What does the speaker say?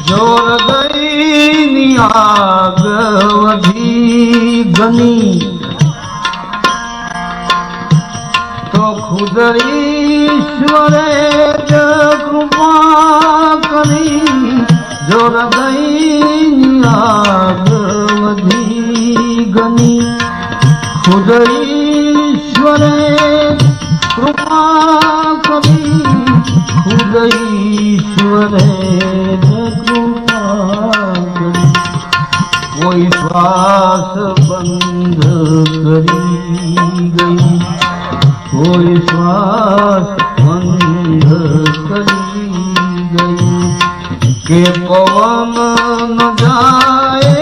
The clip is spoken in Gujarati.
જોર દઈની આગ વધી ઘની તો ખુદ ઈશ્વરે જ કૃપા કરી જોર દઈની આગ વધી ઘની ખુદ ઈશ્વરે કૃપા કરી ખુદ ઈશ્વરે कोई श्वास बंद करी गई कोई श्वास बंद करी गई के पवन न जाए